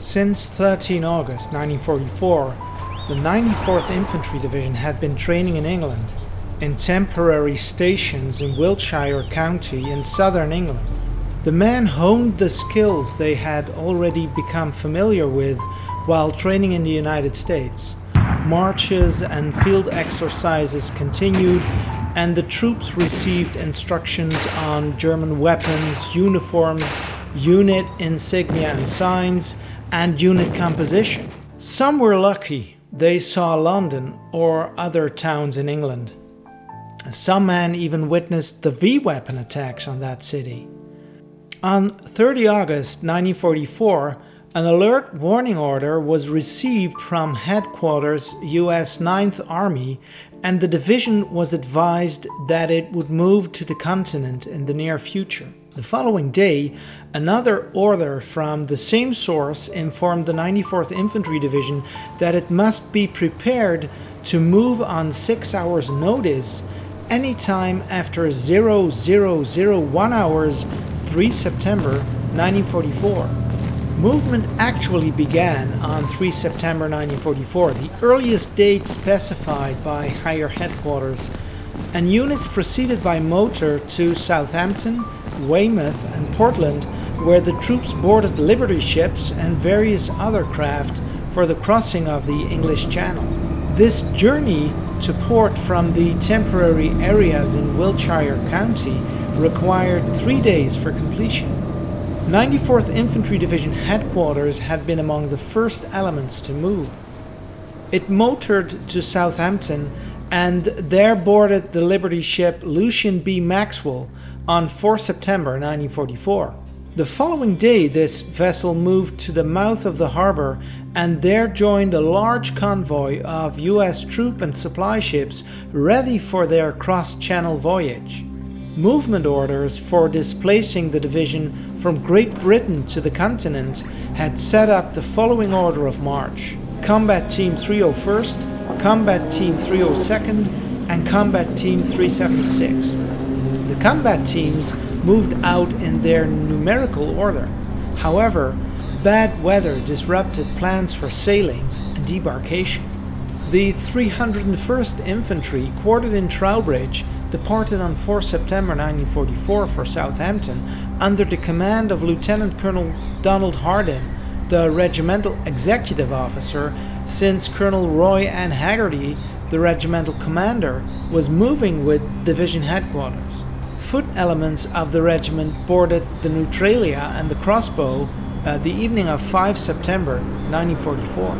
Since 13 August 1944, the 94th Infantry Division had been training in England, in temporary stations in Wiltshire County in southern England. The men honed the skills they had already become familiar with while training in the United States. Marches and field exercises continued, and the troops received instructions on German weapons, uniforms, unit insignia and signs, and unit composition. Some were lucky. They saw London or other towns in England. Some men even witnessed the V-weapon attacks on that city. On 30 August 1944, an alert warning order was received from Headquarters US 9th Army, and the division was advised that it would move to the continent in the near future. The following day, another order from the same source informed the 94th Infantry Division that it must be prepared to move on 6 hours' notice anytime after 0001 hours 3 September 1944. Movement actually began on 3 September 1944, the earliest date specified by Higher Headquarters, and units proceeded by motor to Southampton, Weymouth and Portland, where the troops boarded Liberty ships and various other craft for the crossing of the English Channel. This journey to port from the temporary areas in Wiltshire County required 3 days for completion. 94th Infantry Division Headquarters had been among the first elements to move. It motored to Southampton and there boarded the Liberty ship Lucian B. Maxwell on 4 September 1944. The following day, this vessel moved to the mouth of the harbor and there joined a large convoy of US troop and supply ships ready for their cross-channel voyage. Movement orders for displacing the division from Great Britain to the continent had set up the following order of march: Combat Team 301st, Combat Team 302nd, and Combat Team 376th. The combat teams moved out in their numerical order. However, bad weather disrupted plans for sailing and debarkation. The 301st Infantry, quartered in Trowbridge, departed on 4 September 1944 for Southampton under the command of Lieutenant Colonel Donald Hardin, the regimental executive officer, since Colonel Roy N. Haggerty, the regimental commander, was moving with division headquarters. Foot elements of the regiment boarded the Neutralia and the crossbow the evening of 5 September 1944.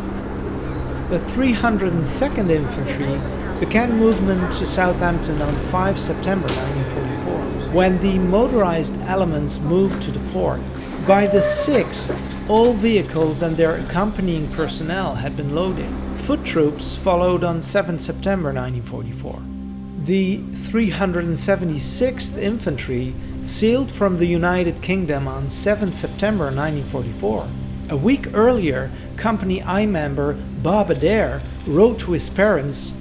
The 302nd Infantry began movement to Southampton on 5 September 1944, when the motorized elements moved to the port. By the 6th, all vehicles and their accompanying personnel had been loaded. Foot troops followed on 7 September 1944. The 376th Infantry sailed from the United Kingdom on 7 September 1944. A week earlier, Company I member Bob Adair wrote to his parents,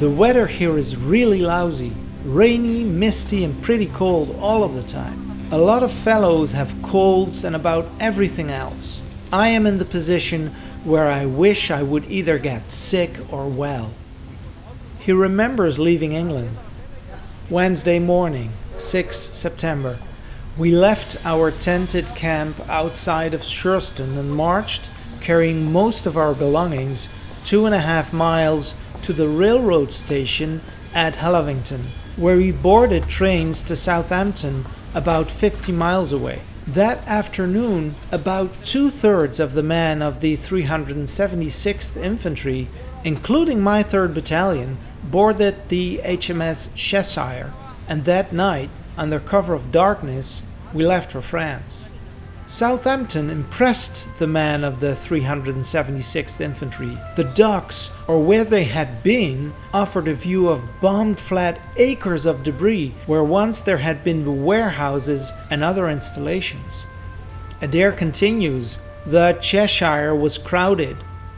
"The weather here is really lousy, rainy, misty and pretty cold all of the time. A lot of fellows have colds and about everything else. I am in the position where I wish I would either get sick or well." He remembers leaving England. Wednesday morning, 6 September, we left our tented camp outside of Shurston and marched, carrying most of our belongings, 2.5 miles to the railroad station at Hallavington, where we boarded trains to Southampton about 50 miles away. That afternoon, about 2/3 of the men of the 376th Infantry, including my 3rd Battalion, boarded the HMS Cheshire, and that night, under cover of darkness, we left for France. Southampton impressed the men of the 376th Infantry. The docks, or where they had been, offered a view of bombed flat acres of debris where once there had been warehouses and other installations. Adair continues, "The Cheshire was crowded.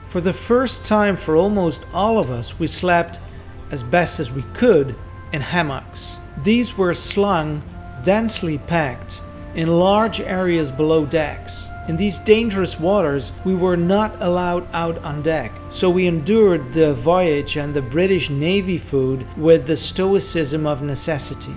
For the first time for almost all of us, we slept, as best as we could, in hammocks. These were slung, densely packed, in large areas below decks. In these dangerous waters, we were not allowed out on deck, so we endured the voyage and the British Navy food with the stoicism of necessity.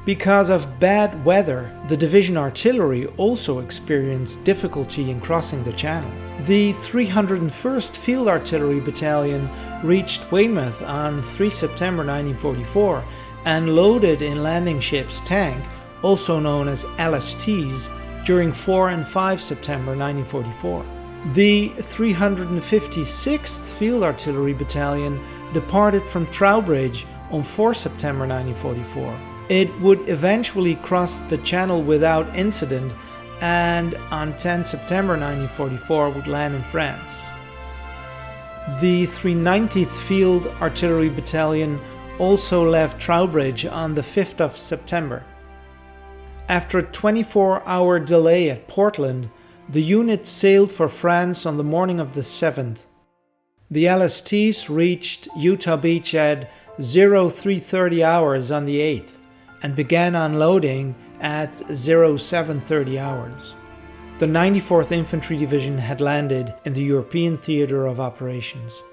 Because of bad weather, the division artillery also experienced difficulty in crossing the channel. The 301st Field Artillery Battalion reached Weymouth on 3 September 1944 and loaded in landing ships tank, also known as LSTs, during 4 and 5 September 1944. The 356th Field Artillery Battalion departed from Trowbridge on 4 September 1944. It would eventually cross the channel without incident and on 10 September 1944 would land in France. The 390th Field Artillery Battalion also left Trowbridge on the 5th of September. After a 24-hour delay at Portland, the unit sailed for France on the morning of the 7th. The LSTs reached Utah Beach at 0330 hours on the 8th and began unloading at 0730 hours. The 94th Infantry Division had landed in the European Theatre of Operations.